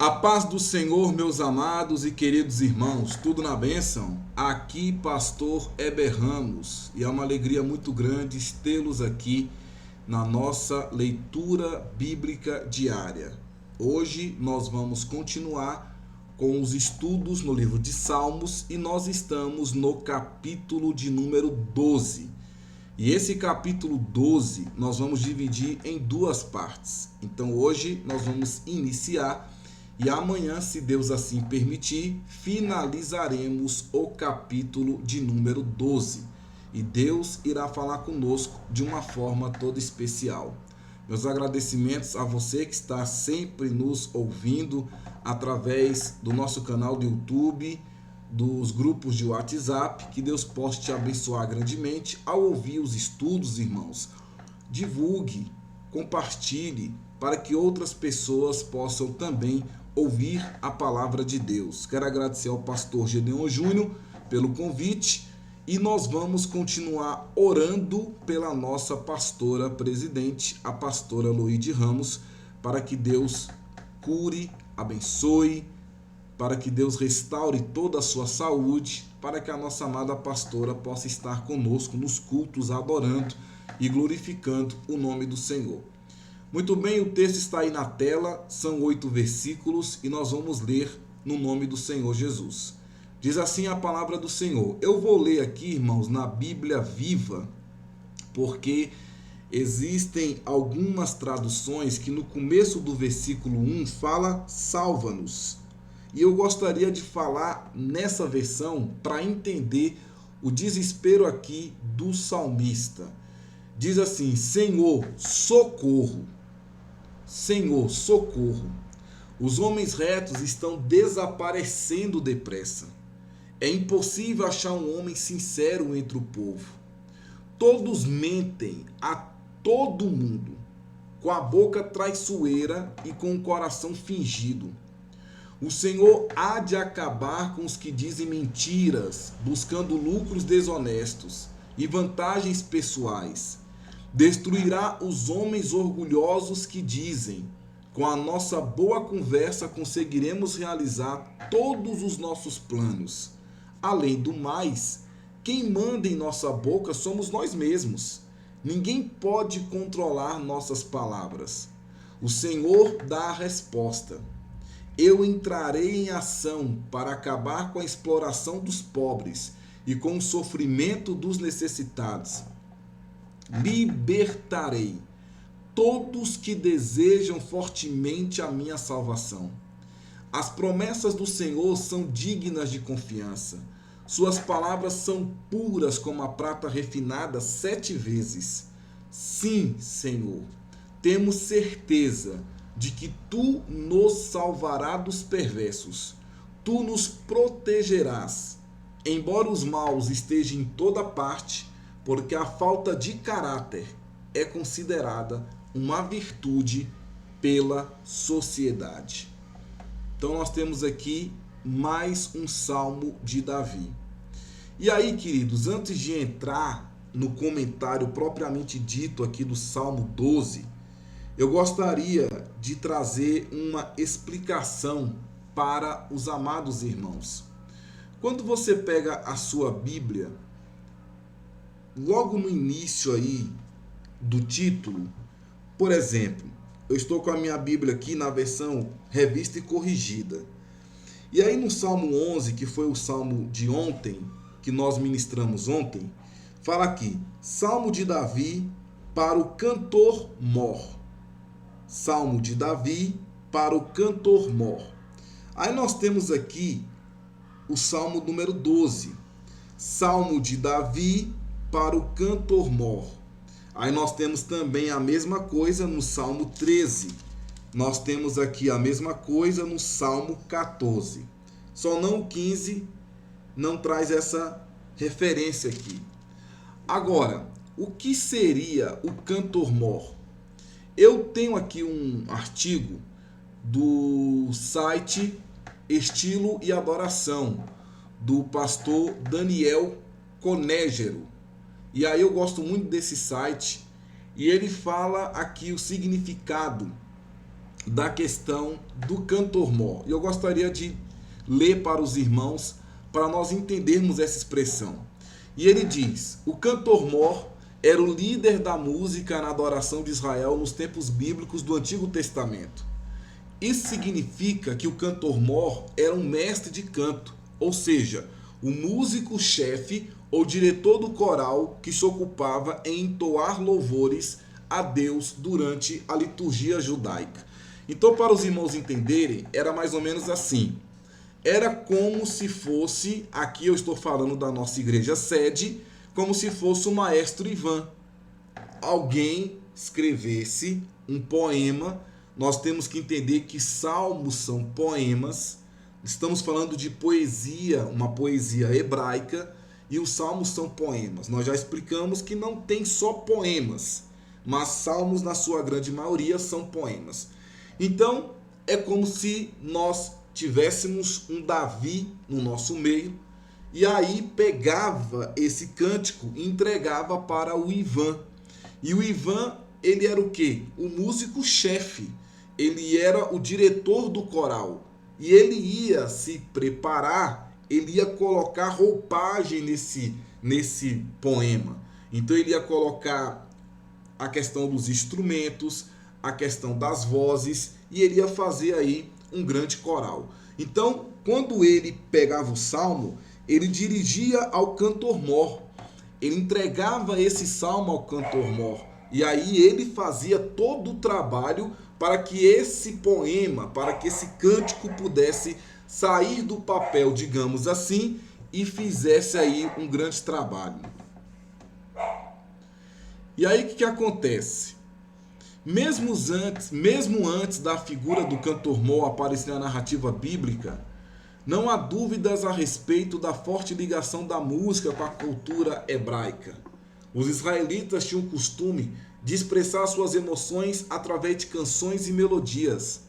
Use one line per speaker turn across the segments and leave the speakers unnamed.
A paz do Senhor, meus amados e queridos irmãos, tudo na bênção? Aqui, pastor Heber Ramos, e é uma alegria muito grande tê-los aqui na nossa leitura bíblica diária. Hoje nós vamos continuar com os estudos no livro de Salmos e nós estamos no capítulo de número 12. E esse capítulo 12 nós vamos dividir em duas partes. Então hoje nós vamos iniciar e amanhã, se Deus assim permitir, finalizaremos o capítulo de número 12. E Deus irá falar conosco de uma forma toda especial. Meus agradecimentos a você que está sempre nos ouvindo através do nosso canal do YouTube, dos grupos de WhatsApp. Que Deus possa te abençoar grandemente ao ouvir os estudos, irmãos. Divulgue, compartilhe para que outras pessoas possam também ouvir a palavra de Deus. Quero agradecer ao pastor Gedeon Júnior pelo convite e nós vamos continuar orando pela nossa pastora presidente, a pastora Loide Ramos, para que Deus cure, abençoe, para que Deus restaure toda a sua saúde, para que a nossa amada pastora possa estar conosco nos cultos, adorando e glorificando o nome do Senhor. Muito bem, o texto está aí na tela, são 8 versículos e nós vamos ler no nome do Senhor Jesus. Diz assim a palavra do Senhor. Eu vou ler aqui, irmãos, na Bíblia Viva, porque existem algumas traduções que no começo do versículo 1 fala salva-nos. E eu gostaria de falar nessa versão para entender o desespero aqui do salmista. Diz assim: Senhor, socorro. Senhor, socorro. Os homens retos estão desaparecendo depressa. É impossível achar um homem sincero entre o povo. Todos mentem a todo mundo, com a boca traiçoeira e com o coração fingido. O Senhor há de acabar com os que dizem mentiras, buscando lucros desonestos e vantagens pessoais. Destruirá os homens orgulhosos que dizem: com a nossa boa conversa conseguiremos realizar todos os nossos planos. Além do mais, quem manda em nossa boca somos nós mesmos. Ninguém pode controlar nossas palavras. O Senhor dá a resposta. Eu entrarei em ação para acabar com a exploração dos pobres e com o sofrimento dos necessitados. Libertarei todos que desejam fortemente a minha salvação. As promessas do Senhor são dignas de confiança. Suas palavras são puras como a prata refinada 7 vezes. Sim, Senhor, temos certeza de que Tu nos salvarás dos perversos. Tu nos protegerás, embora os maus estejam em toda parte, porque a falta de caráter é considerada uma virtude pela sociedade. Então nós temos aqui mais um salmo de Davi. E aí, queridos, antes de entrar no comentário propriamente dito aqui do Salmo 12, eu gostaria de trazer uma explicação para os amados irmãos. Quando você pega a sua Bíblia, logo no início aí do título, por exemplo, eu estou com a minha Bíblia aqui na versão revista e corrigida. E aí no Salmo 11, que foi o salmo de ontem, que nós ministramos ontem, fala aqui: Salmo de Davi para o cantor mor. Salmo de Davi para o cantor mor. Aí nós temos aqui o Salmo número 12. Salmo de Davi para o cantor mor. Aí nós temos também a mesma coisa no Salmo 13. Nós temos aqui a mesma coisa no Salmo 14. Só não o 15 não traz essa referência aqui. Agora, o que seria o cantor mor? Eu tenho aqui um artigo do site Estilo e Adoração, do pastor Daniel Conégero. E aí eu gosto muito desse site e ele fala aqui o significado da questão do cantor-mor. E eu gostaria de ler para os irmãos para nós entendermos essa expressão. E ele diz: o cantor-mor era o líder da música na adoração de Israel nos tempos bíblicos do Antigo Testamento. Isso significa que o cantor-mor era um mestre de canto, ou seja, o músico-chefe ou diretor do coral que se ocupava em entoar louvores a Deus durante a liturgia judaica. Então, para os irmãos entenderem, era mais ou menos assim. Era como se fosse, aqui eu estou falando da nossa igreja sede, como se fosse o maestro Ivan. Alguém escrevesse um poema. Nós temos que entender que salmos são poemas. Estamos falando de poesia, uma poesia hebraica, e os salmos são poemas. Nós já explicamos que não tem só poemas, mas salmos, na sua grande maioria, são poemas. Então, é como se nós tivéssemos um Davi no nosso meio, e aí pegava esse cântico e entregava para o Ivan. E o Ivan, ele era o quê? O músico-chefe. Ele era o diretor do coral. E ele ia se preparar, ele ia colocar roupagem nesse poema. Então ele ia colocar a questão dos instrumentos, a questão das vozes, e ele ia fazer aí um grande coral. Então, quando ele pegava o salmo, ele dirigia ao cantor-mor. Ele entregava esse salmo ao cantor-mor. E aí ele fazia todo o trabalho para que esse poema, para que esse cântico pudesse sair do papel, digamos assim, e fizesse aí um grande trabalho. E aí o que acontece? Mesmo antes da figura do cantor-mor aparecer na narrativa bíblica, não há dúvidas a respeito da forte ligação da música com a cultura hebraica. Os israelitas tinham o costume de expressar suas emoções através de canções e melodias.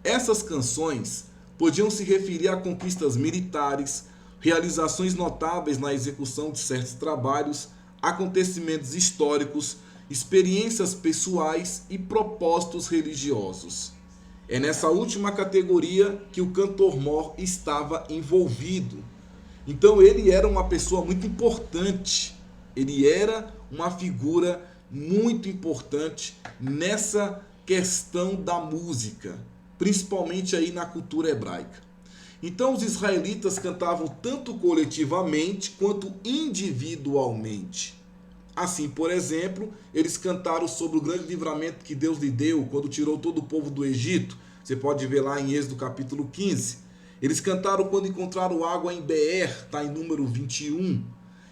Essas canções podiam se referir a conquistas militares, realizações notáveis na execução de certos trabalhos, acontecimentos históricos, experiências pessoais e propósitos religiosos. É nessa última categoria que o cantor-mor estava envolvido. Então ele era uma pessoa muito importante, ele era uma figura muito importante nessa questão da música, principalmente aí na cultura hebraica. Então os israelitas cantavam tanto coletivamente quanto individualmente. Assim, por exemplo, eles cantaram sobre o grande livramento que Deus lhe deu quando tirou todo o povo do Egito. Você pode ver lá em Êxodo capítulo 15. Eles cantaram quando encontraram água em Beer, está em número 21.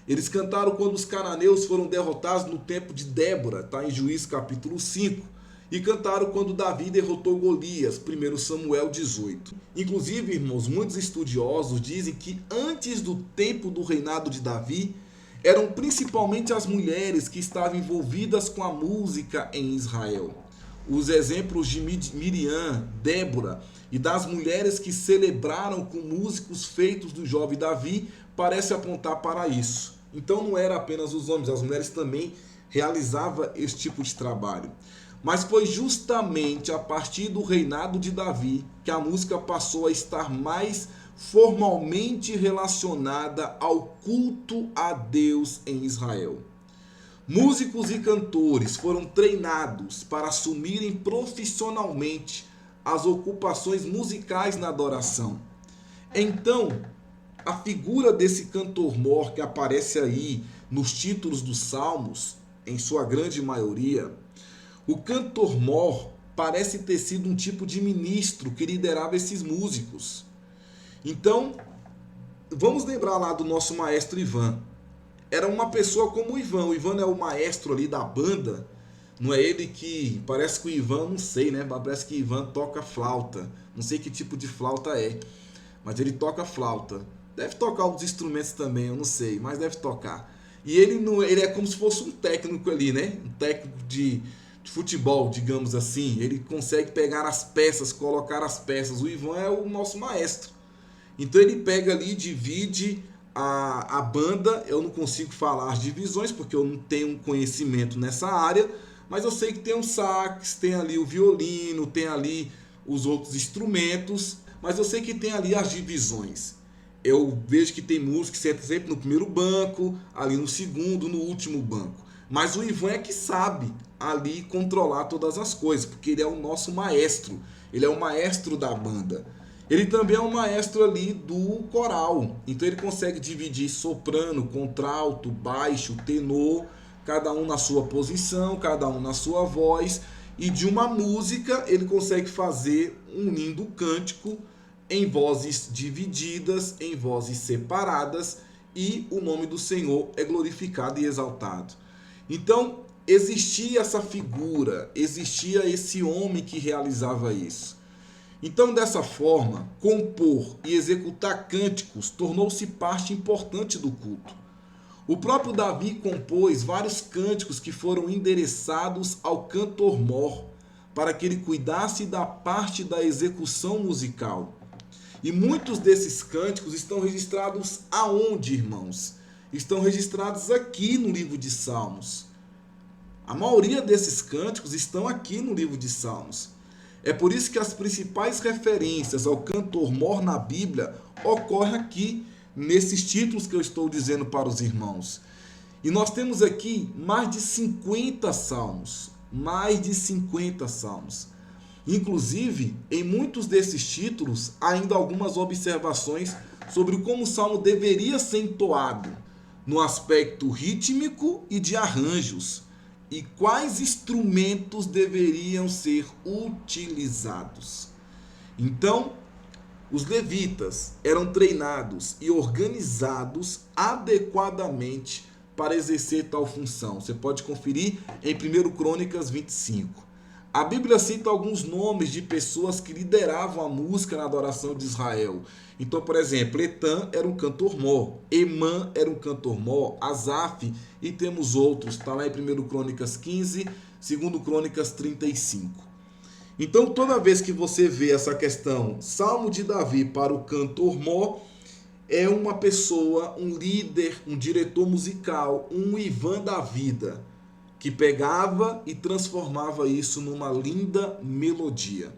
Eles cantaram quando os cananeus foram derrotados no tempo de Débora, está em Juízes capítulo 5. E cantaram quando Davi derrotou Golias, 1 Samuel 18. Inclusive, irmãos, muitos estudiosos dizem que antes do tempo do reinado de Davi, eram principalmente as mulheres que estavam envolvidas com a música em Israel. Os exemplos de Miriam, Débora e das mulheres que celebraram com músicos feitos do jovem Davi parecem apontar para isso. Então não era apenas os homens, as mulheres também realizavam esse tipo de trabalho. Mas foi justamente a partir do reinado de Davi que a música passou a estar mais formalmente relacionada ao culto a Deus em Israel. Músicos e cantores foram treinados para assumirem profissionalmente as ocupações musicais na adoração. Então, a figura desse cantor-mor que aparece aí nos títulos dos salmos, em sua grande maioria, o cantor-mor parece ter sido um tipo de ministro que liderava esses músicos. Então, vamos lembrar lá do nosso maestro Ivan. Era uma pessoa como o Ivan. O Ivan é o maestro ali da banda. Não é ele que... Parece que o Ivan, não sei, né? Parece que o Ivan toca flauta. Não sei que tipo de flauta é. Mas ele toca flauta. Deve tocar outros instrumentos também, eu não sei. Mas deve tocar. E ele é como se fosse um técnico ali, né? Um técnico de futebol, digamos assim. Ele consegue pegar as peças, colocar as peças. O Ivan é o nosso maestro. Então ele pega ali e divide a banda. Eu não consigo falar as divisões porque eu não tenho conhecimento nessa área, mas eu sei que tem um sax, tem ali o violino, tem ali os outros instrumentos, mas eu sei que tem ali as divisões. Eu vejo que tem músico que senta sempre no primeiro banco, ali no segundo, no último banco. Mas o Ivan é que sabe ali controlar todas as coisas, porque ele é o nosso maestro. Ele é o maestro da banda. Ele também é o maestro ali do coral. Então ele consegue dividir soprano, contralto, baixo, tenor, cada um na sua posição, cada um na sua voz. E de uma música ele consegue fazer um lindo cântico em vozes divididas, em vozes separadas, e o nome do Senhor é glorificado e exaltado. Então, existia essa figura, existia esse homem que realizava isso. Então, dessa forma, compor e executar cânticos tornou-se parte importante do culto. O próprio Davi compôs vários cânticos que foram endereçados ao cantor-mor, para que ele cuidasse da parte da execução musical. E muitos desses cânticos estão registrados aonde, irmãos? Estão registrados aqui no livro de Salmos. A maioria desses cânticos estão aqui no livro de Salmos. É por isso que as principais referências ao cantor-mor na Bíblia ocorrem aqui, nesses títulos que eu estou dizendo para os irmãos. E nós temos aqui mais de 50 salmos. Mais de 50 salmos. Inclusive, em muitos desses títulos, há ainda algumas observações sobre como o salmo deveria ser entoado, no aspecto rítmico e de arranjos, e quais instrumentos deveriam ser utilizados. Então, os levitas eram treinados e organizados adequadamente para exercer tal função. Você pode conferir em 1 Crônicas 25. A Bíblia cita alguns nomes de pessoas que lideravam a música na adoração de Israel. Então, por exemplo, Etan era um cantor-mor, Emã era um cantor-mor, Asaf, e temos outros, está lá em 1 Crônicas 15, 2 Crônicas 35. Então, toda vez que você vê essa questão, Salmo de Davi para o cantor-mor, é uma pessoa, um líder, um diretor musical, um Ivan da vida, que pegava e transformava isso numa linda melodia.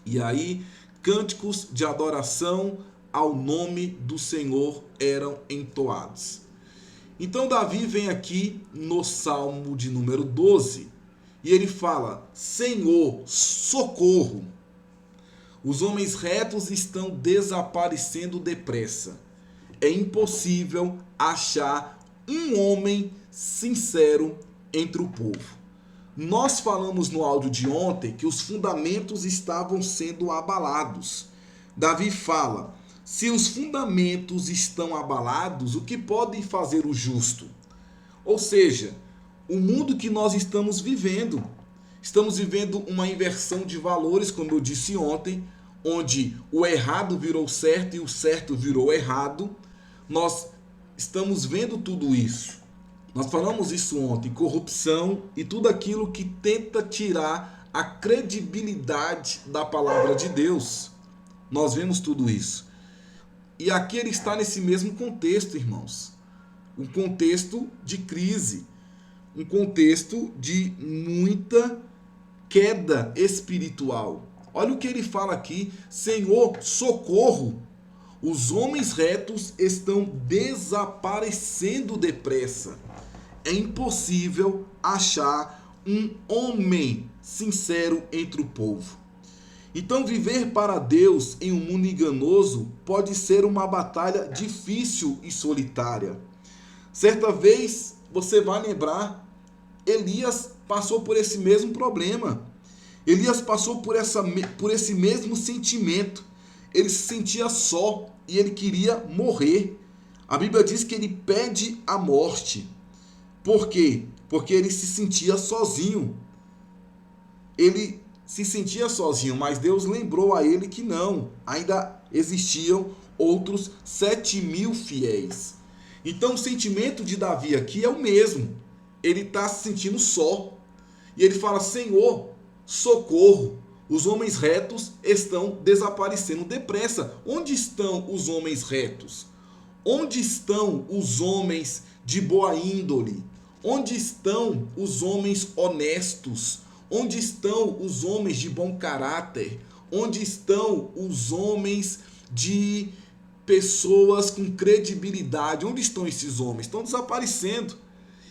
E aí, cânticos de adoração ao nome do Senhor eram entoados. Então Davi vem aqui no Salmo de número 12 e ele fala: Senhor, socorro! Os homens retos estão desaparecendo depressa. É impossível achar um homem sincero entre o povo. Nós falamos no áudio de ontem que os fundamentos estavam sendo abalados. Davi fala: se os fundamentos estão abalados, o que pode fazer o justo? Ou seja, o mundo que nós estamos vivendo uma inversão de valores, como eu disse ontem, onde o errado virou certo e o certo virou errado. Nós estamos vendo tudo isso. Nós falamos isso ontem, corrupção e tudo aquilo que tenta tirar a credibilidade da palavra de Deus. Nós vemos tudo isso. E aqui ele está nesse mesmo contexto, irmãos. Um contexto de crise, um contexto de muita queda espiritual. Olha o que ele fala aqui: Senhor, socorro! Os homens retos estão desaparecendo depressa. É impossível achar um homem sincero entre o povo. Então, viver para Deus em um mundo enganoso pode ser uma batalha difícil e solitária. Certa vez, você vai lembrar, Elias passou por esse mesmo problema. Elias passou por esse mesmo sentimento. Ele se sentia só e ele queria morrer. A Bíblia diz que ele pede a morte. Por quê? Porque ele se sentia sozinho. Ele se sentia sozinho, mas Deus lembrou a ele que não. Ainda existiam outros 7.000 fiéis. Então o sentimento de Davi aqui é o mesmo. Ele está se sentindo só. E ele fala: Senhor, socorro! Os homens retos estão desaparecendo depressa. Onde estão os homens retos? Onde estão os homens de boa índole? Onde estão os homens honestos? Onde estão os homens de bom caráter? Onde estão os homens de pessoas com credibilidade? Onde estão esses homens? Estão desaparecendo.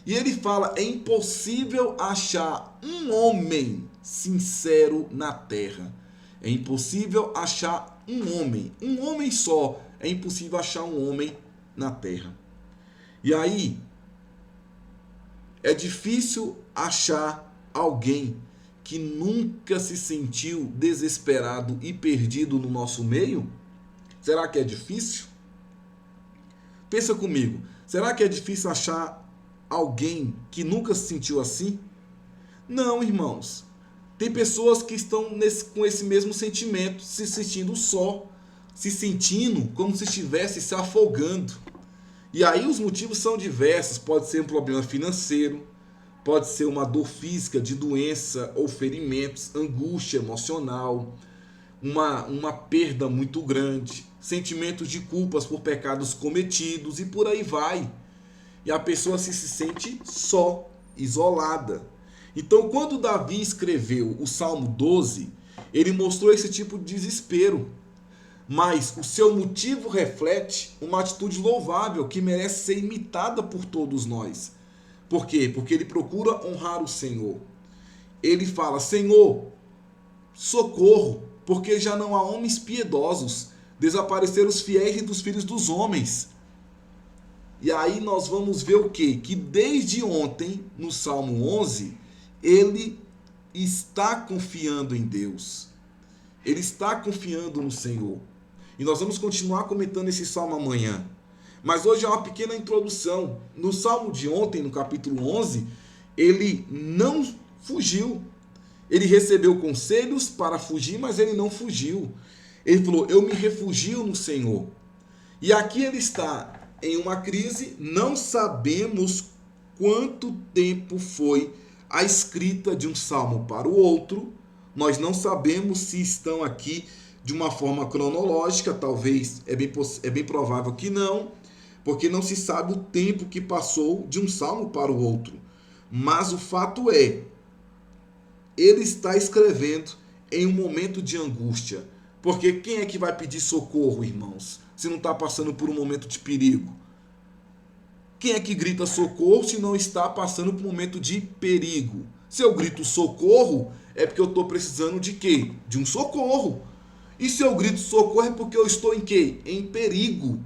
E ele fala, é impossível achar um homem sincero na terra. É impossível achar um homem só. É impossível achar um homem na terra. E aí, é difícil achar alguém que nunca se sentiu desesperado e perdido no nosso meio? Será que é difícil? Pensa comigo, será que é difícil achar alguém que nunca se sentiu assim? Não, irmãos. Tem pessoas que estão com esse mesmo sentimento, se sentindo só, se sentindo como se estivesse se afogando. E aí os motivos são diversos, pode ser um problema financeiro, pode ser uma dor física de doença ou ferimentos, angústia emocional, uma perda muito grande, sentimentos de culpas por pecados cometidos e por aí vai. E a pessoa se sente só, isolada. Então, quando Davi escreveu o Salmo 12, ele mostrou esse tipo de desespero. Mas o seu motivo reflete uma atitude louvável que merece ser imitada por todos nós. Por quê? Porque ele procura honrar o Senhor. Ele fala, Senhor, socorro, porque já não há homens piedosos, desapareceram os fiéis dos filhos dos homens. E aí nós vamos ver o quê? Que desde ontem, no Salmo 11, ele está confiando em Deus. Ele está confiando no Senhor. E nós vamos continuar comentando esse salmo amanhã. Mas hoje é uma pequena introdução. No salmo de ontem, no capítulo 11, ele não fugiu. Ele recebeu conselhos para fugir, mas ele não fugiu. Ele falou, eu me refugio no Senhor. E aqui ele está em uma crise, não sabemos quanto tempo foi a escrita de um salmo para o outro. Nós não sabemos se estão aqui de uma forma cronológica, talvez é bem provável que não, porque não se sabe o tempo que passou de um salmo para o outro. Mas o fato é, ele está escrevendo em um momento de angústia. Porque quem é que vai pedir socorro, irmãos, se não está passando por um momento de perigo? Quem é que grita socorro se não está passando por um momento de perigo? Se eu grito socorro, é porque eu estou precisando de quê? De um socorro. E se eu grito socorro é porque eu estou em quê? Em perigo.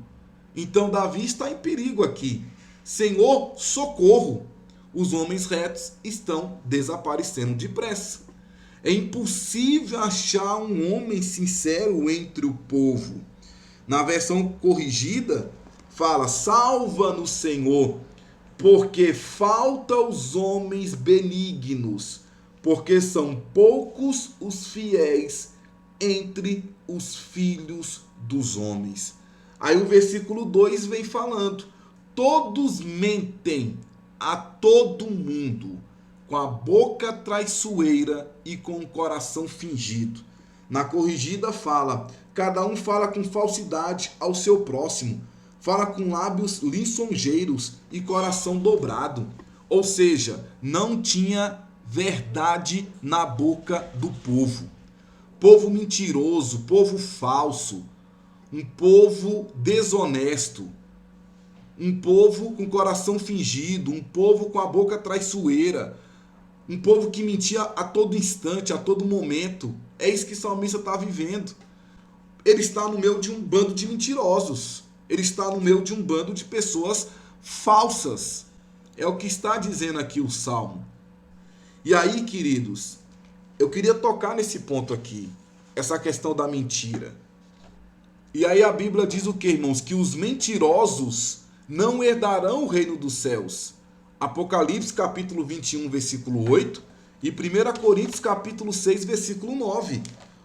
Então Davi está em perigo aqui. Senhor, socorro. Os homens retos estão desaparecendo depressa. É impossível achar um homem sincero entre o povo. Na versão corrigida, fala, salva-nos, Senhor, porque falta os homens benignos, porque são poucos os fiéis entre os filhos dos homens. Aí o versículo 2 vem falando, todos mentem a todo mundo, com a boca traiçoeira e com o coração fingido. Na corrigida fala, cada um fala com falsidade ao seu próximo, fala com lábios lisonjeiros e coração dobrado. Ou seja, não tinha verdade na boca do povo. Povo mentiroso, povo falso, um povo desonesto, um povo com coração fingido, um povo com a boca traiçoeira, um povo que mentia a todo instante, a todo momento. É isso que o salmista está vivendo. Ele está no meio de um bando de mentirosos. Ele está no meio de um bando de pessoas falsas. É o que está dizendo aqui o Salmo. E aí, queridos, eu queria tocar nesse ponto aqui. Essa questão da mentira. E aí a Bíblia diz o que, irmãos? Que os mentirosos não herdarão o reino dos céus. Apocalipse capítulo 21, versículo 8. E 1 Coríntios capítulo 6, versículo 9.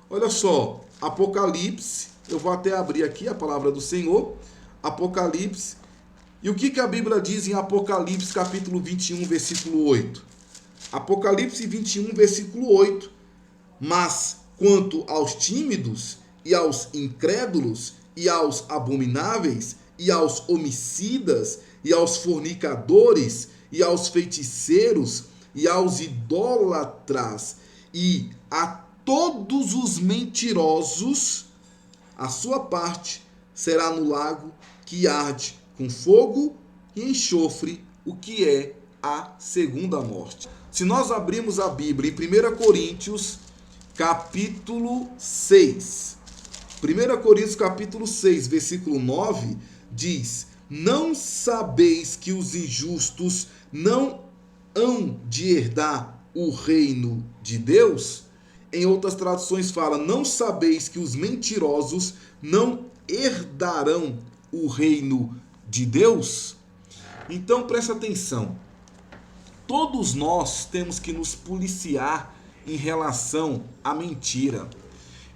Olha só, Apocalipse, eu vou até abrir aqui a palavra do Senhor, Apocalipse, e o que a Bíblia diz em Apocalipse capítulo 21, versículo 8? Apocalipse 21, versículo 8, mas quanto aos tímidos, e aos incrédulos, e aos abomináveis, e aos homicidas, e aos fornicadores, e aos feiticeiros, e aos idólatras e a todos os mentirosos, a sua parte será no lago que arde com fogo e enxofre, o que é a segunda morte. Se nós abrirmos a Bíblia em 1 Coríntios, capítulo 6. 1 Coríntios, capítulo 6, versículo 9, diz: não sabeis que os injustos não hão de herdar o reino de Deus? Em outras traduções fala: não sabeis que os mentirosos não herdarão o reino de Deus? Então presta atenção. Todos nós temos que nos policiar em relação à mentira.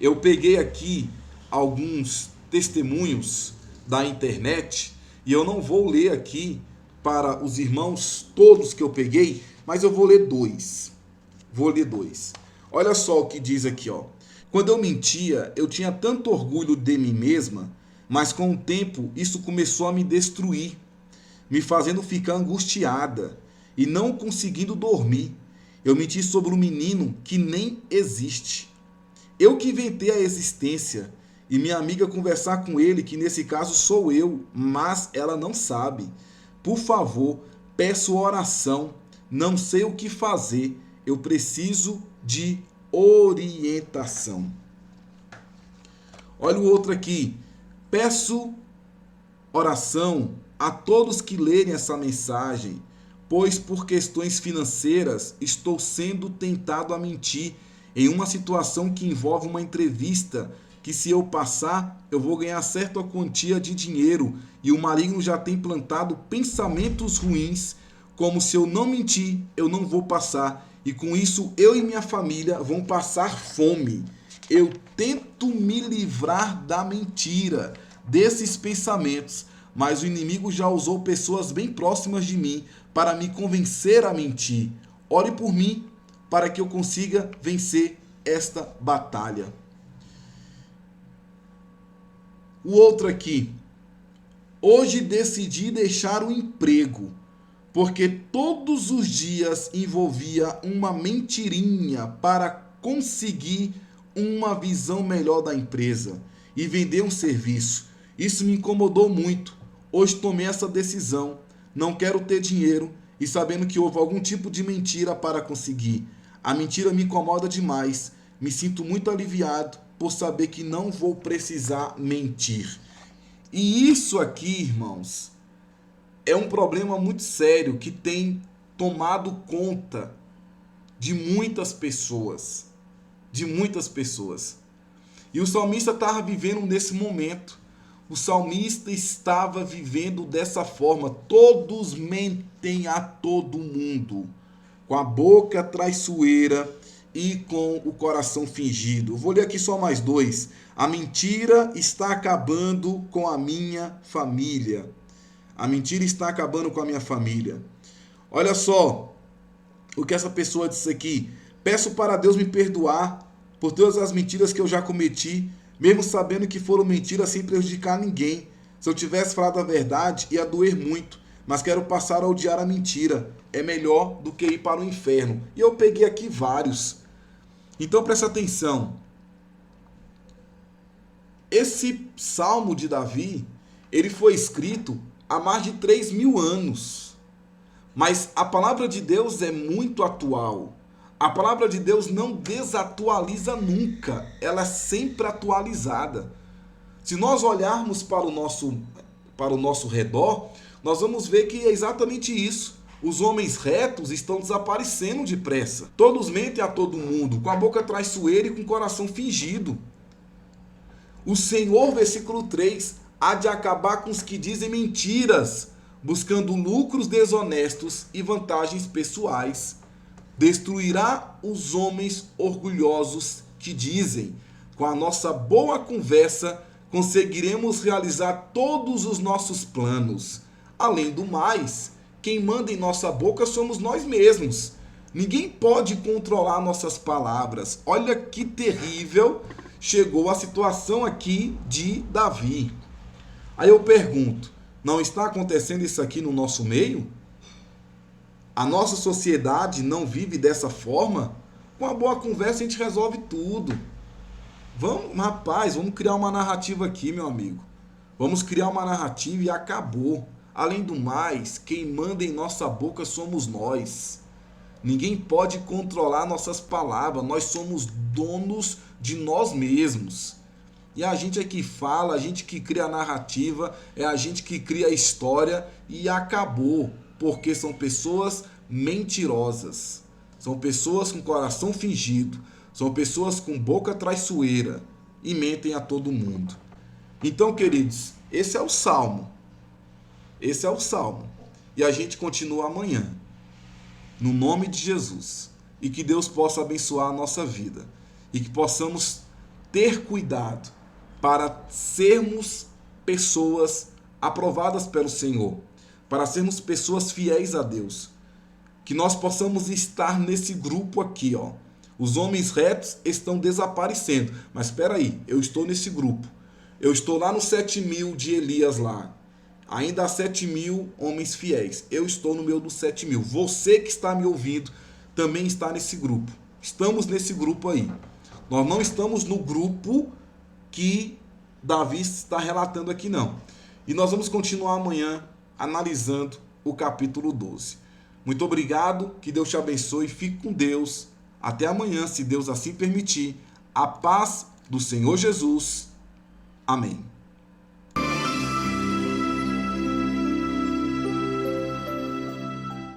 Eu peguei aqui alguns testemunhos da internet e eu não vou ler aqui para os irmãos todos que eu peguei, mas eu vou ler dois. Olha só o que diz aqui, ó. Quando eu mentia, eu tinha tanto orgulho de mim mesma, mas com o tempo isso começou a me destruir, me fazendo ficar angustiada e não conseguindo dormir. Eu menti sobre um menino que nem existe. Eu que inventei a existência e minha amiga conversar com ele, que nesse caso sou eu, mas ela não sabe. Por favor, peço oração, não sei o que fazer, eu preciso de orientação. Olha o outro aqui. Peço oração a todos que lerem essa mensagem, pois por questões financeiras estou sendo tentado a mentir em uma situação que envolve uma entrevista que, se eu passar, eu vou ganhar certa quantia de dinheiro e o maligno já tem plantado pensamentos ruins, como se eu não mentir, eu não vou passar e com isso eu e minha família vão passar fome. Eu tento me livrar da mentira, desses pensamentos, mas o inimigo já usou pessoas bem próximas de mim para me convencer a mentir. Ore por mim para que eu consiga vencer esta batalha. O outro aqui. Hoje decidi deixar o emprego, porque todos os dias envolvia uma mentirinha para conseguir uma visão melhor da empresa e vender um serviço. Isso me incomodou muito. Hoje tomei essa decisão. Não quero ter dinheiro e sabendo que houve algum tipo de mentira para conseguir. A mentira me incomoda demais. Me sinto muito aliviado por saber que não vou precisar mentir. E isso aqui, irmãos, é um problema muito sério que tem tomado conta de muitas pessoas. E o salmista estava vivendo nesse momento. O salmista estava vivendo dessa forma. Todos mentem a todo mundo, com a boca traiçoeira e com o coração fingido. Vou ler aqui só mais dois. A mentira está acabando com a minha família. A mentira está acabando com a minha família. Olha só o que essa pessoa disse aqui. Peço para Deus me perdoar por todas as mentiras que eu já cometi, mesmo sabendo que foram mentiras sem prejudicar ninguém. Se eu tivesse falado a verdade, ia doer muito, mas quero passar a odiar a mentira. É melhor do que ir para o inferno. E eu peguei aqui vários. Então presta atenção. Esse salmo de Davi, ele foi escrito há mais de 3.000 anos. Mas a palavra de Deus é muito atual. A palavra de Deus não desatualiza nunca. Ela é sempre atualizada. Se nós olharmos para o nosso redor, nós vamos ver que é exatamente isso. Os homens retos estão desaparecendo depressa. Todos mentem a todo mundo, com a boca traiçoeira e com o coração fingido. O Senhor, versículo 3, há de acabar com os que dizem mentiras, buscando lucros desonestos e vantagens pessoais. Destruirá os homens orgulhosos que dizem: com a nossa boa conversa conseguiremos realizar todos os nossos planos. Além do mais, quem manda em nossa boca somos nós mesmos. Ninguém pode controlar nossas palavras. Olha que terrível chegou a situação aqui de Davi. Aí eu pergunto, não está acontecendo isso aqui no nosso meio? A nossa sociedade não vive dessa forma. Com uma boa conversa a gente resolve tudo. Vamos criar uma narrativa aqui, meu amigo. Vamos criar uma narrativa e acabou. Além do mais, quem manda em nossa boca somos nós. Ninguém pode controlar nossas palavras. Nós somos donos de nós mesmos. E a gente é que fala, a gente que cria a narrativa, é a gente que cria a história e acabou. Porque são pessoas mentirosas. São pessoas com coração fingido. São pessoas com boca traiçoeira e mentem a todo mundo. Então, queridos, esse é o Salmo. Esse é o Salmo. E a gente continua amanhã. No nome de Jesus. E que Deus possa abençoar a nossa vida. E que possamos ter cuidado para sermos pessoas aprovadas pelo Senhor. Para sermos pessoas fiéis a Deus. Que nós possamos estar nesse grupo aqui, ó. Os homens retos estão desaparecendo. Mas espera aí, eu estou nesse grupo. Eu estou lá nos 7.000 de Elias lá. Ainda há 7.000 homens fiéis. Eu estou no meio dos 7.000. Você que está me ouvindo também está nesse grupo. Estamos nesse grupo aí. Nós não estamos no grupo que Davi está relatando aqui, não. E nós vamos continuar amanhã analisando o capítulo 12. Muito obrigado, que Deus te abençoe, fique com Deus. Até amanhã, se Deus assim permitir. A paz do Senhor Jesus. Amém.